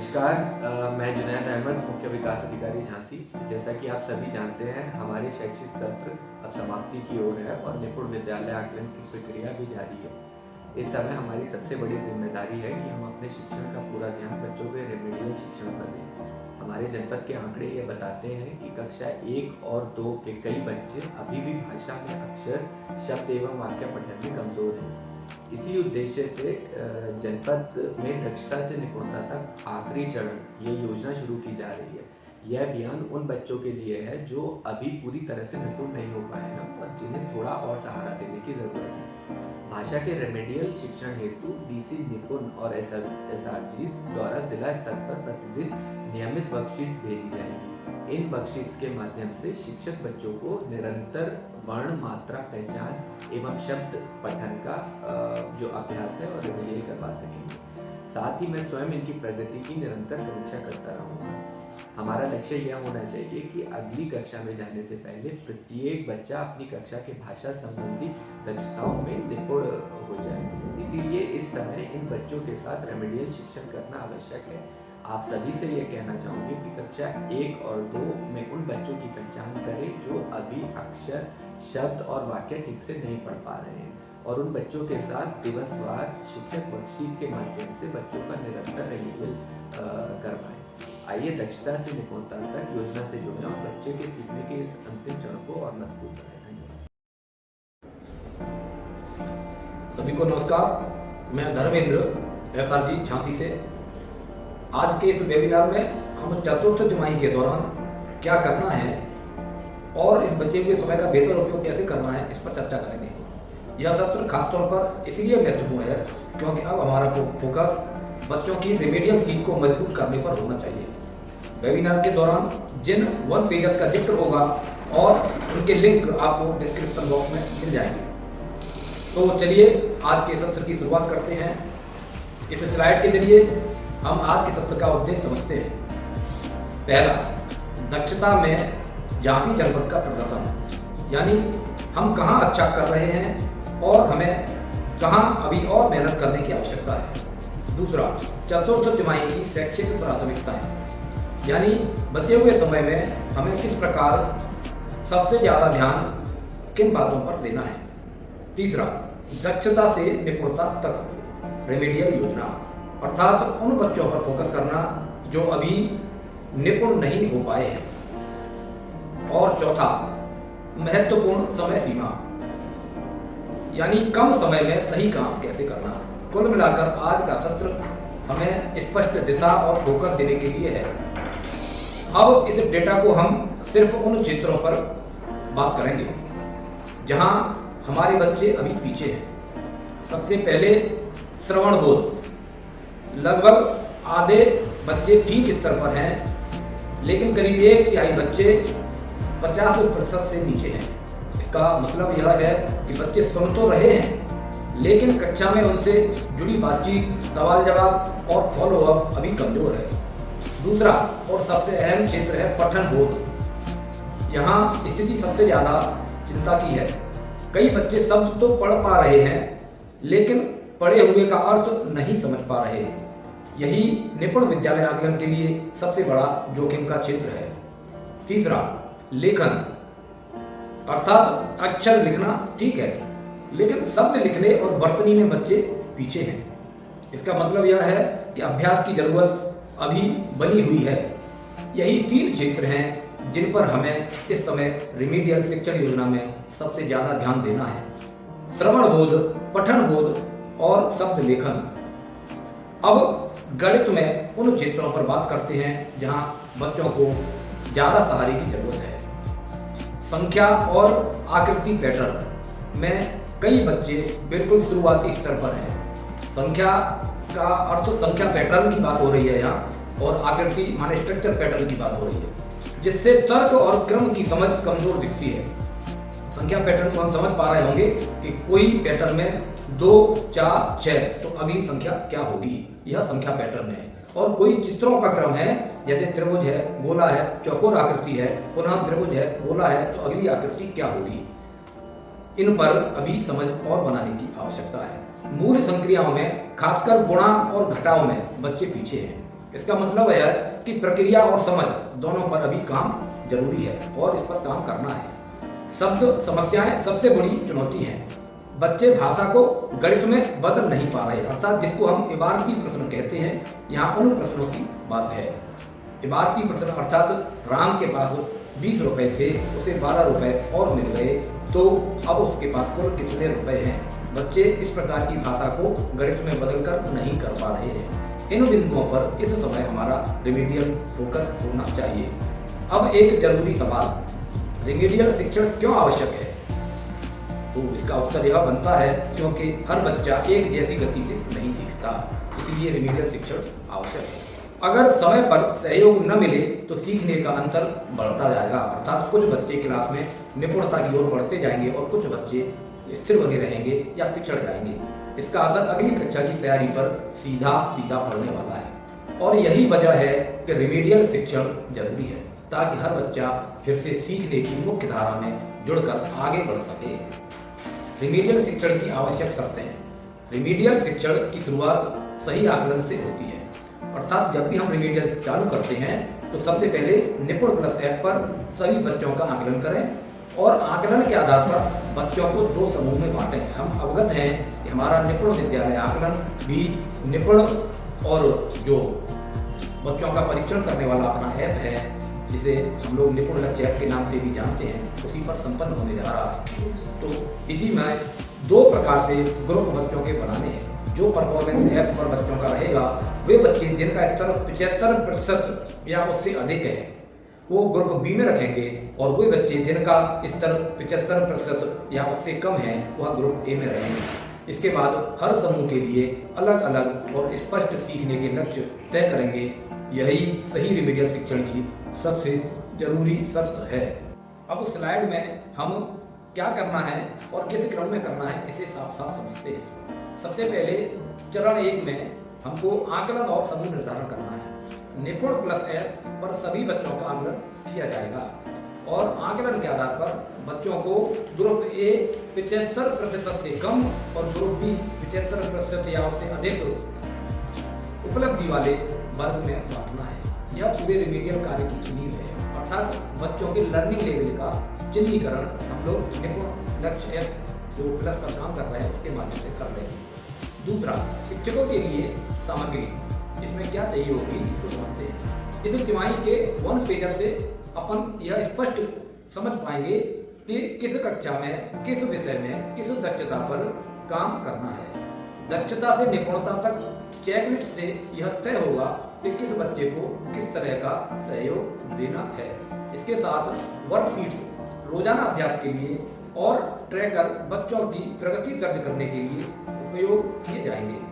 नमस्कार। मैं जुनैद अहमद, मुख्य विकास अधिकारी झांसी। जैसा कि आप सभी जानते हैं, हमारे शैक्षिक सत्र अब समाप्ति की ओर है और निपुण विद्यालय आकलन की प्रक्रिया भी जारी है। इस समय हमारी सबसे बड़ी जिम्मेदारी है कि हम अपने शिक्षण का पूरा ध्यान बच्चों के रेमेडियल शिक्षण पर दें। हमारे जनपद के आंकड़े ये बताते हैं कि कक्षा 1 और 2 के कई बच्चे अभी भी भाषा में अक्षर, शब्द एवं वाक्य पठन में कमजोर हैं। इसी उद्देश्य से जनपद में दक्षता से निपुणता तक आखिरी चरण ये योजना शुरू की जा रही है। यह अभियान उन बच्चों के लिए है जो अभी पूरी तरह से निपुण नहीं हो पाए हैं और जिन्हें थोड़ा और सहारा देने की जरूरत है। भाषा के रेमेडियल शिक्षण हेतु डीसी निपुण और एसआरजी द्वारा जिला स्तर पर प्रतिदिन नियमित वर्कशीट्स भेजी जाएंगी। इन वर्कशीट्स के माध्यम से शिक्षक बच्चों को निरंतर वर्ण, मात्रा, पहचान एवं शब्द पठन का जो अभ्यास है और रेमेडियल करवा सकेंगे। साथ ही मैं स्वयं इनकी प्रगति की निरंतर समीक्षा करता रहूँगा। हमारा लक्ष्य यह होना चाहिए कि अगली कक्षा में जाने से पहले प्रत्येक बच्चा अपनी कक्षा के भाषा संबंधी दक्षताओं में निपुण हो जाए। इसीलिए इस समय इन बच्चों के साथ रेमेडियल शिक्षण करना आवश्यक है। आप सभी से यह कहना चाहूँगी कि कक्षा 1 और 2 में उन बच्चों की पहचान करें जो अभी अक्षर, शब्द और वाक्य ठीक से नहीं पढ़ पा रहे हैं और उन बच्चों के साथ दिवसवार शिक्षक वर्कशीट के माध्यम से बच्चों का निरंतर रेमेडियल कर पाएं। आइए दक्षता से निपुणता तक योजना से जुड़े और बच्चे के सीखने के इस अंतिम चरण को और मजबूत बनाएं। धन्यवाद। सभी को नमस्कार। मैं धर्मेंद्र, एसआरजी झांसी से। आज के इस वेबिनार में हम चतुर्थ तिमाही के दौरान क्या करना है और इस बचे हुए समय का बेहतर उपयोग कैसे करना है, इस पर चर्चा करेंगे। यह सत्र खासतौर पर इसलिए महत्वपूर्ण है क्योंकि अब हमारा फोकस बच्चों की रेमेडियल सीख को मजबूत करने पर होना चाहिए। वेबिनार के दौरान जिन 1 पेजेस का जिक्र होगा और उनके लिंक आपको डिस्क्रिप्शन बॉक्स में मिल जाएंगे। तो चलिए आज के सत्र की शुरुआत करते हैं। इस स्लाइड के जरिए हम आज के सत्र का उद्देश्य समझते हैं। पहला, दक्षता में झांसी जनपद का प्रदर्शन, यानी हम कहाँ अच्छा कर रहे हैं और हमें कहाँ अभी और मेहनत करने की आवश्यकता है। दूसरा, चतुर्थ तिमाही की शैक्षिक प्राथमिकताएं, यानी बचे हुए समय में हमें किस प्रकार सबसे ज़्यादा ध्यान किन बातों पर देना है। तीसरा, दक्षता से निपुणता तक रेमेडियल योजना, अर्थात उन बच्चों पर फोकस करना जो अभी निपुण नहीं हो पाए हैं। और चौथा, महत्वपूर्ण समय सीमा, यानी कम समय में सही काम कैसे करना। कुल मिलाकर आज का सत्र हमें स्पष्ट दिशा और फोकस देने के लिए है। अब इस डेटा को हम सिर्फ उन क्षेत्रों पर बात करेंगे जहां हमारे बच्चे अभी पीछे हैं। सबसे पहले श्रवण बोध, लगभग आधे बच्चे ठीक स्तर पर हैं, लेकिन करीब 1/3 बच्चे 50% से नीचे हैं। इसका मतलब यह है कि बच्चे सुन तो रहे हैं, लेकिन कक्षा में उनसे जुड़ी बातचीत, सवाल जवाब और फॉलो अप अभी कमजोर है। दूसरा और सबसे अहम क्षेत्र है पठन बोध। यहाँ स्थिति सबसे ज़्यादा चिंता की है। कई बच्चे शब्द तो पढ़ पा रहे हैं, लेकिन पढ़े हुए का अर्थ नहीं समझ पा रहे हैं। यही निपुण विद्यालय आकलन के लिए सबसे बड़ा जोखिम का क्षेत्र है। तीसरा, लेखन, अर्थात अक्षर लिखना ठीक है, लेकिन शब्द लिखने और वर्तनी में बच्चे पीछे हैं। इसका मतलब यह है कि अभ्यास की जरूरत अभी बनी हुई है। यही 3 क्षेत्र हैं जिन पर हमें इस समय रेमेडियल शिक्षण योजना में सबसे ज़्यादा ध्यान देना है: श्रवण बोध, पठन बोध और शब्द लेखन। अब गणित में उन क्षेत्रों पर बात करते हैं जहां बच्चों को ज़्यादा सहारे की जरूरत है। संख्या और आकृति पैटर्न में कई बच्चे बिल्कुल शुरुआती स्तर पर हैं। संख्या का अर्थ संख्या पैटर्न की बात हो रही है यहाँ, और आकृति माने स्ट्रक्चर पैटर्न की बात हो रही है, जिससे तर्क और क्रम की समझ कमजोर दिखती है। संख्या पैटर्न को हम समझ पा रहे होंगे कि कोई पैटर्न में 2, 4, 6, तो अगली संख्या क्या होगी, यह संख्या पैटर्न है। और कोई चित्रों का क्रम है, जैसे त्रिभुज है, गोला है, चौकोर आकृति है, पुनः त्रिभुज है, गोला है, तो अगली आकृति क्या होगी। इन पर अभी समझ और बनाने की आवश्यकता है। मूल संक्रियाओं में, खासकर गुणा और घटाव में बच्चे पीछे हैं। इसका मतलब है कि प्रक्रिया और समझ दोनों पर अभी काम जरूरी है और इस पर काम करना है। शब्द समस्याएं सबसे बड़ी चुनौती हैं। बच्चे भाषा को गणित में बदल नहीं पा रहे, अर्थात जिसको हम इबारती प्रश्न कहते हैं, यहाँ उन प्रश्नों की बात है। इबारती प्रश्न अर्थात राम के पास 20 रुपए थे, उसे 12 रुपए और मिल गए, तो अब उसके पास कुल कितने रुपए हैं। बच्चे इस प्रकार की भाषा को गणित में बदलकर नहीं कर पा रहे हैं। इन बिंदुओं पर इस समय हमारा रिमीडियल फोकस होना चाहिए। अब एक जरूरी सवाल, रिमीडियल शिक्षण क्यों आवश्यक है? तो इसका उत्तर यह बनता है क्योंकि हर बच्चा एक जैसी गति से नहीं सीखता, इसलिए रिमीडियल शिक्षण आवश्यक है। अगर समय पर सहयोग न मिले तो सीखने का अंतर बढ़ता जाएगा, अर्थात कुछ बच्चे क्लास में निपुणता की ओर बढ़ते जाएंगे और कुछ बच्चे स्थिर बने रहेंगे या पिछड़ जाएंगे। इसका असर अगली कक्षा की तैयारी पर सीधा पड़ने वाला है और यही वजह है कि रिमीडियल शिक्षण जरूरी है, ताकि हर बच्चा फिर से सीखने की मुख्य धारा में जुड़कर आगे बढ़ सके। रिमीडियल शिक्षण की आवश्यक शर्तें। रिमीडियल शिक्षण की शुरुआत सही आकलन से होती है, अर्थात जब भी हम रिमीडियल चालू करते हैं तो सबसे पहले निपुण प्लस ऐप पर सभी बच्चों का आकलन करें और आकलन के आधार पर बच्चों को 2 समूह में बांटें। हम अवगत हैं कि हमारा निपुण विद्यालय आकलन भी निपुण और जो बच्चों का परीक्षण करने वाला अपना ऐप है, जिसे हम लोग निपुण लक्ष्य ऐप के नाम से भी जानते हैं, उसी पर संपन्न होने जा रहा है। तो इसी में 2 प्रकार से ग्रुप बच्चों के बनाने हैं। जो परफॉर्मेंस ऐप पर बच्चों का रहेगा, वे बच्चे जिनका स्तर 75% या उससे अधिक है वो ग्रुप बी में रखेंगे और वे बच्चे जिनका स्तर 75% या उससे कम है वह ग्रुप ए में रहेंगे। इसके बाद हर समूह के लिए अलग अलग और स्पष्ट सीखने के लक्ष्य तय करेंगे। यही सही रिमीडियल शिक्षण की सबसे जरूरी शर्त है। अब स्लाइड में हम क्या करना है और किस क्रम में करना है इसे साफ साफ समझते हैं। सबसे पहले चरण 1 में हमको आकलन और समूह निर्धारण करना है। निपुण प्लस ऐप पर सभी बच्चों का आकलन किया जाएगा और आकलन के आधार पर बच्चों को ग्रुप ए 75% से कम और ग्रुप बी 75% या उससे अधिक उपलब्धि वाले वर्ग में बांटना है। यह पूरे रिमीडियल कार्य की नींव है, अर्थात बच्चों के लर्निंग लेवल का चिन्हीकरण हम लोग निपुण लक्ष्य ऐप जो प्लस पर काम कर रहे हैं उसके माध्यम से कर रहे हैं। दूसरा, शिक्षकों के लिए सामग्री, इसमें क्या चाहिए होगी इसको समझते हैं। इस तिमाही के 1 पेजर से अपन यह स्पष्ट समझ पाएंगे कि किस कक्षा में, किस विषय में, किस दक्षता पर काम करना है। दक्षता से निपुणता तक चेकलिस्ट से यह तय होगा कि किस बच्चे को किस तरह का सहयोग देना है। इसके साथ वर्कशीट्स रोजाना अभ्यास के लिए और ट्रैकर बच्चों की प्रगति दर्ज करने के लिए उपयोग किए जाएंगे।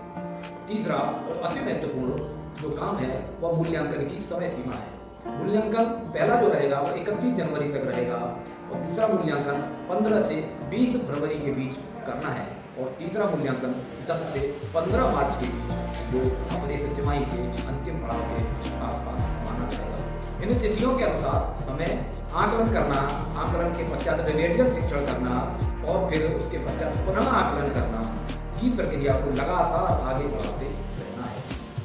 तीसरा और अति महत्वपूर्ण जो काम है वह मूल्यांकन की समय सीमा है। मूल्यांकन पहला जो रहेगा वह 31 जनवरी तक रहेगा और दूसरा मूल्यांकन 15 से 20 फरवरी के बीच करना है और तीसरा मूल्यांकन 10 से 15 मार्च के बीच जो अपने इस तिमाही के अंतिम पड़ाव के आसपास माना जाएगा। इन तिथियों के अनुसार हमें आकलन करना, आकलन के पश्चात रिमीडियल शिक्षण करना और फिर उसके पश्चात पुनः आकलन करना की प्रक्रिया को लगातार आगे बढ़ाते रहना है।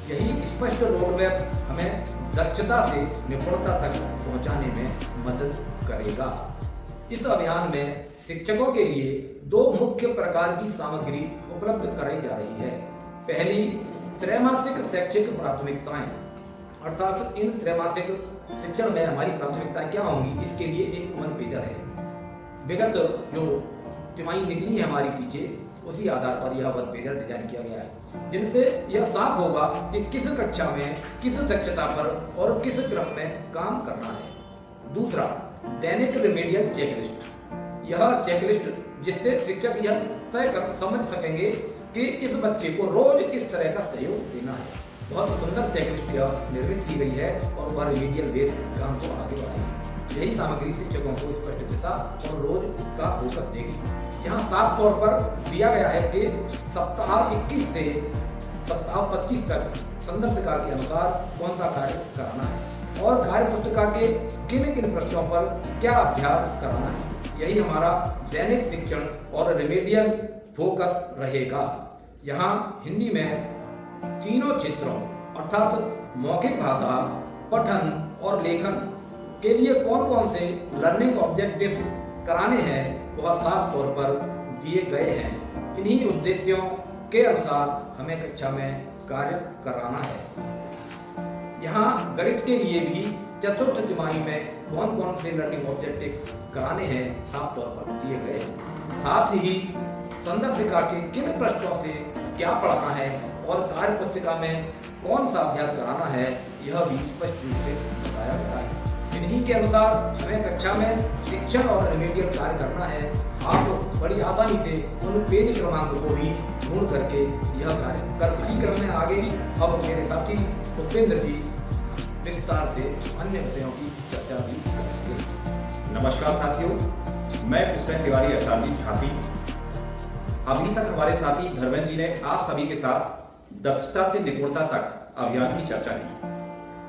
यही स्पष्ट रोडमैप हमें दक्षता से निपुणता तक पहुंचाने में मदद करेगा। इस अभियान में शिक्षकों के लिए 2 मुख्य प्रकार की सामग्री उपलब्ध कराई जा रही है। पहली, त्रैमासिक शैक्षिक प्राथमिकताएं, अर्थात इन त्रैमासिक शिक्षण में हमारी प्राथमिकताएं क्या होंगी, इसके लिए एक 1 पेजर है। विगत जो तिमाही निकली है हमारी पीछे, उसी आधार पर यह 1 पेजर डिजाइन किया गया है, जिनसे यह साफ होगा कि किस कक्षा में, किस दक्षता पर और किस क्रम में काम करना है। दूसरा, दैनिक रिमीडियल चेकलिस्ट, यह चेकलिस्ट जिससे शिक्षक यह तय कर समझ सकेंगे कि इस बच्चे को रोज किस तरह का सहयोग देना है। बहुत सुंदर चेकलिस्ट यह निर्मित की गई है और वह रिमीडियल बेस्ड काम को आगे बढ़ाएगी। यही सामग्री शिक्षकों को स्पष्ट दिशा और रोज का फोकस देगी। यहाँ साफ तौर पर दिया गया है कि सप्ताह 21 से सप्ताह 25 तक संदर्शिका के अनुसार कौन सा कार्य कराना है और कार्य पुस्तिका के किन किन प्रश्नों पर क्या अभ्यास कराना है। यही हमारा दैनिक शिक्षण और रिमीडियल फोकस रहेगा। यहाँ हिंदी में तीनों क्षेत्रों अर्थात मौखिक भाषा, पठन और लेखन के लिए कौन कौन से लर्निंग ऑब्जेक्टिव्स कराने हैं वह साफ तौर पर दिए गए हैं। इन्हीं उद्देश्यों के अनुसार हमें कक्षा में कार्य कराना है। यहाँ गणित के लिए भी चतुर्थ तिमाही में कौन कौन से लर्निंग ऑब्जेक्टिव्स कराने हैं साफ तौर पर दिए गए हैं। साथ ही संदर्भिका के किन प्रश्नों से क्या पढ़ना है और कार्य पुस्तिका में कौन सा अभ्यास कराना है यह भी स्पष्ट रूप से बताया गया है। इन्हीं के अनुसार हमें कक्षा में शिक्षण और रिमेडियल कार्य करना है। आप बड़ी आसानी से उन पेज क्रमांकों को भी ढूंढ करके यह कार्य कर इसी क्रम में आगे अब मेरे साथी उपेंद्र जी विस्तार से अन्य विषयों की चर्चा भी करेंगे। नमस्कार साथियों, मैं पुष्पेंद्र तिवारी एसआरजी झांसी। अभी तक हमारे साथी धर्मेंद्र जी ने आप सभी के साथ दक्षता से निपुणता तक अभियान की चर्चा की।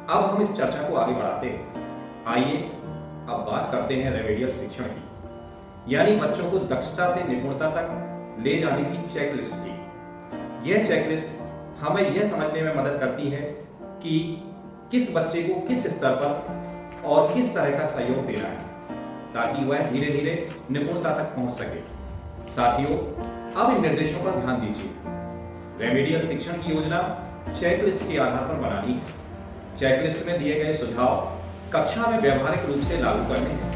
अब हम इस चर्चा को आगे बढ़ाते हैं। आइए अब बात करते हैं रेमेडियल शिक्षण की, यानी बच्चों को दक्षता से निपुणता तक ले जाने की चेकलिस्ट की। यह चेकलिस्ट हमें यह समझने में मदद करती है कि किस बच्चे को किस स्तर पर और किस तरह का सहयोग देना है, ताकि वह धीरे धीरे निपुणता तक पहुंच सके। साथियों, अब इन निर्देशों पर ध्यान दीजिए। रेमेडियल शिक्षण की योजना चेकलिस्ट के आधार पर बनानी है। चेकलिस्ट में दिए गए सुझाव कक्षा में व्यवहारिक रूप से लागू करने हैं,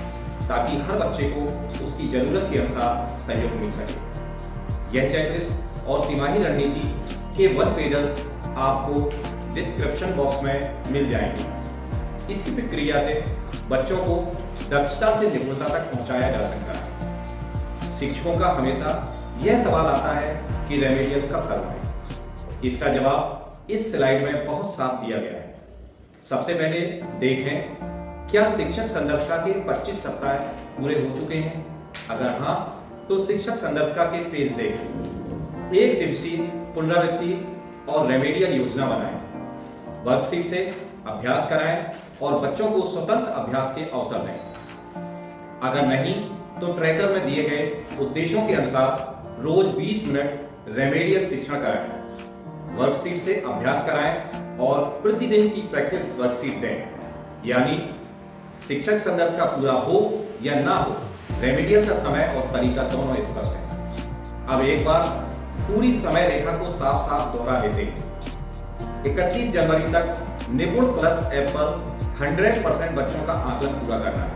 ताकि हर बच्चे को उसकी जरूरत के अनुसार सहयोग मिल सके। यह चेकलिस्ट और तिमाही रणनीति के 1 पेजर्स आपको डिस्क्रिप्शन बॉक्स में मिल जाएंगे। इसकी प्रक्रिया से बच्चों को दक्षता से निपुणता तक पहुंचाया जा सकता है। शिक्षकों का हमेशा यह सवाल आता है कि रेमेडियल कब करवाएं? इसका जवाब इस स्लाइड में बहुत साफ दिया गया है। सबसे पहले देखें, क्या शिक्षक संदर्शिका के 25 सप्ताह पूरे हो चुके हैं? अगर हाँ, तो शिक्षक संदर्शिका के पेज देखें। 1 दिवसीय पुनरावृत्ति और रेमेडियल योजना बनाएं, वर्कशीट से अभ्यास कराएं और बच्चों को स्वतंत्र अभ्यास के अवसर दें। अगर नहीं, तो ट्रैकर में दिए गए उद्देश्यों के अनुसार रोज 20 मिनट रेमेडियल शिक्षण कराएं, वर्कशीट से अभ्यास कराएं और प्रतिदिन की प्रैक्टिस वर्कशीट दें। यानी शिक्षक संदर्शिका पूरा हो या ना हो, रेमेडियल का समय और तरीका दोनों स्पष्ट है। अब एक बार पूरी समय रेखा को साफ साफ दोहरा लेते हैं। 31 जनवरी तक निपुण प्लस ऐप पर 100% बच्चों का आकलन पूरा करना है।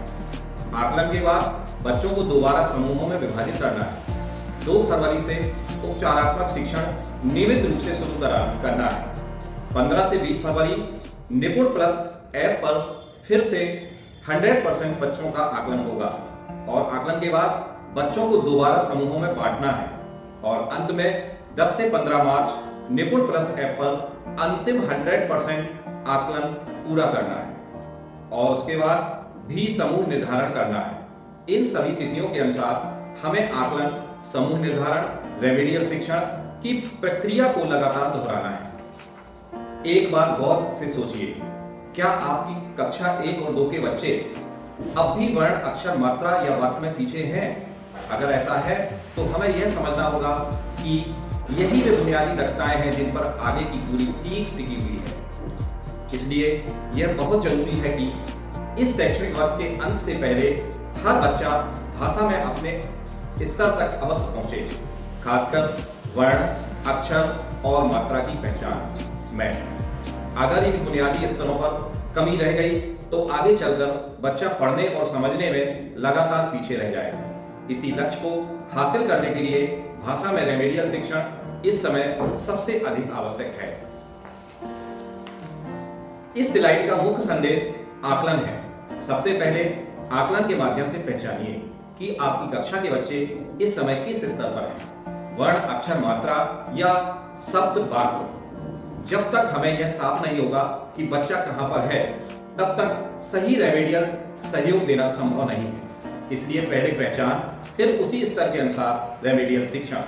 आकलन के बाद बच्चों को दोबारा समूहों में विभाजित करना है। 2 फरवरी से उपचारात्मक शिक्षण नियमित रूप से शुरू करना है। 15 से 20 फरवरी निपुण प्लस ऐप पर फिर से 100% बच्चों का आकलन होगा और आकलन के बाद बच्चों को दोबारा समूहों में बांटना है और अंत में 10 से 15 मार्च निपुण प्लस ऐप पर अंतिम 100% आकलन पूरा करना है और उसके बाद भी समूह निर्धारण करना है। इन सभी तिथियों के अनुसार हमें आकलन, समूह निर्धारण, रेमेडियल शिक्षण की प्रक्रिया को लगातार दोहराना है। एक बार गौर से सोचिए, क्या आपकी कक्षा 1 और 2 के बच्चे अब भी वर्ण, अक्षर, मात्रा या वाक्य में पीछे हैं? अगर ऐसा है तो हमें यह समझना होगा कि यही वे बुनियादी दक्षताएं हैं जिन पर आगे की पूरी सीख टिकी हुई है। इसलिए यह बहुत जरूरी है कि इस शैक्षणिक वर्ष के अंत से पहले हर बच्चा भाषा में अपने स्तर तक अवश्य पहुंचे, खासकर वर्ण, अक्षर और मात्रा की पहचान में। अगर इन बुनियादी स्तरों पर कमी रह गई तो आगे चलकर बच्चा पढ़ने और समझने में लगातार पीछे रह जाएगा। इसी लक्ष्य को हासिल करने के लिए भाषा में रेमेडियल शिक्षण इस समय सबसे अधिक आवश्यक है। इस स्लाइड का मुख्य संदेश आकलन है। सबसे पहले आकलन के माध्यम से पहचानिए कि आपकी कक्षा के बच्चे इस समय किस स्तर पर हैं, वर्ण, अक्षर, मात्रा या शब्द, वाक्य। जब तक हमें यह साफ नहीं होगा कि बच्चा कहां पर है, तब तक सही रेमेडियल सहयोग देना संभव नहीं है। इसलिए पहले पहचान, फिर उसी स्तर के अनुसार रेमेडियल शिक्षण,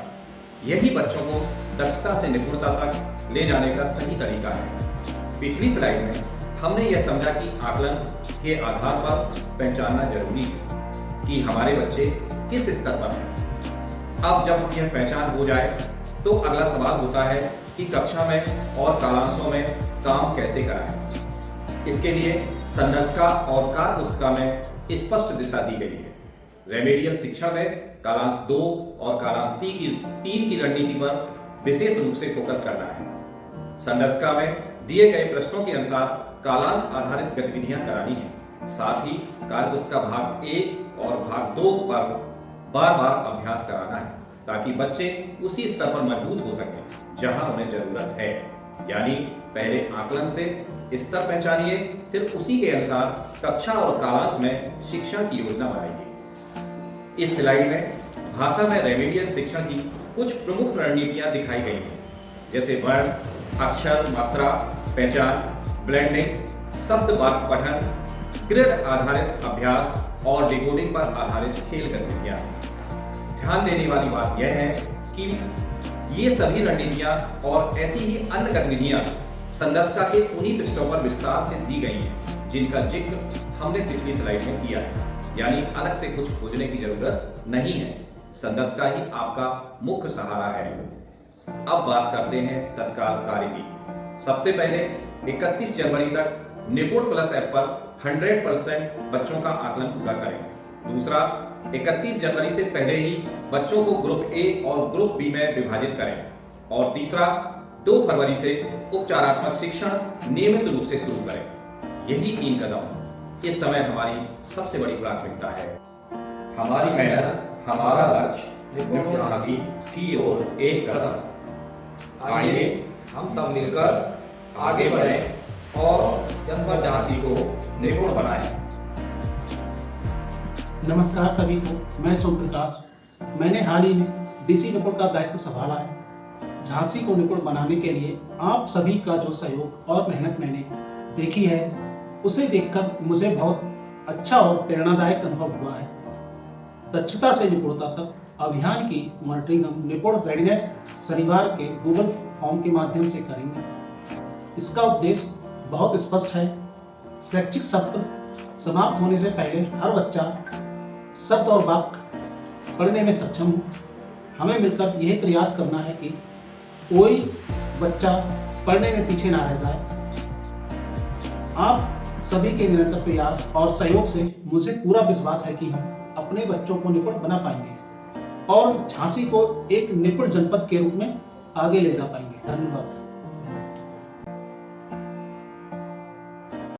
यही बच्चों को दक्षता से निपुणता तक ले जाने का सही तरीका है। पिछली स्लाइड में हमने यह समझा कि आकलन के आधार पर पहचानना जरूरी है कि हमारे बच्चे किस स्तर पर हैं। अब जब यह पहचान हो जाए तो अगला सवाल होता है कि कि कक्षा में और कालांशों में काम कैसे कराएं। इसके लिए संदर्शिका और कार्य पुस्तिका में स्पष्ट दिशा दी गई है। रेमेडियल शिक्षा में कालांश 2 और कालांश 3 की रणनीति पर विशेष रूप से फोकस करना है। संदर्शिका में दिए गए प्रश्नों के अनुसार कालांश आधारित गतिविधियां करानी है। साथ ही कार्य पुस्तिका भाग 1 और भाग 2 पर बार बार अभ्यास कराना है ताकि बच्चे उसी स्तर पर मजबूत हो सकें जहां उन्हें जरूरत है। यानी पहले आकलन से स्तर पहचानिए, फिर उसी के अनुसार कक्षा और कालांश में शिक्षण की योजना बनाइए। इस स्लाइड में भाषा में रेमेडियल शिक्षण की कुछ प्रमुख रणनीतियां दिखाई गई हैं, जैसे वर्ण, अक्षर, मात्रा, पहचान, ब्लेंडिंग, शब्द वाक्य पठन, ग्रिड आधारित अभ्यास और डिकोडिंग पर आधारित खेल गतिविधियां। ध्यान देने वाली बात यह है कि ये सभी रणनीतियां और ऐसी ही अन्य गतिविधियां संदर्शिका के उन्हीं पृष्ठों पर विस्तार से दी गई हैं जिनका जिक्र हमने पिछली स्लाइड में किया है। यानी अलग से कुछ खोजने की जरूरत नहीं है, संदर्शिका ही आपका मुख्य सहारा है। अब बात करते हैं तत्काल कार्य की। सबसे पहले 31 जनवरी तक निपुण प्लस ऐप पर 100% बच्चों का आकलन पूरा करें। दूसरा, 31 जनवरी से पहले ही बच्चों को ग्रुप ए और ग्रुप बी में विभाजित करें। और तीसरा, 2 फरवरी से उपचारात्मक शिक्षण नियमित रूप से शुरू करें। यही 3 कदम इस समय हमारी सबसे बड़ी प्राथमिकता है। हमारी मेहनत, हमारा लक्ष्य, निपुण झांसी की ओर एक कदम। आइए हम सब मिलकर आगे बढ़ें और जनपद झांसी को निपुण बनाएं। नमस्कार सभी को, मैं सोम प्रकाश। मैंने हाल ही में डीसी निपुण का दायित्व संभाला है। झांसी को निपुण बनाने के लिए आप सभी का जो सहयोग और मेहनत मैंने देखी है, उसे देखकर मुझे बहुत अच्छा और प्रेरणादायक अनुभव हुआ है। दक्षता से निपुणता तक अभियान की मॉनिटरिंग हम निपुण रेडीनेस शनिवार के गूगल फॉर्म के माध्यम से करेंगे। इसका उद्देश्य बहुत स्पष्ट है। शैक्षिक सत्र समाप्त होने से पहले हर बच्चा शब्द और वाक्य पढ़ने में सक्षम हो। हमें मिलकर यह प्रयास करना है कि कोई बच्चा पढ़ने में पीछे ना रह जाए। आप सभी के निरंतर प्रयास और सहयोग से मुझे पूरा विश्वास है कि हम अपने बच्चों को निपुण बना पाएंगे और झांसी को एक निपुण जनपद के रूप में आगे ले जा पाएंगे। धन्यवाद।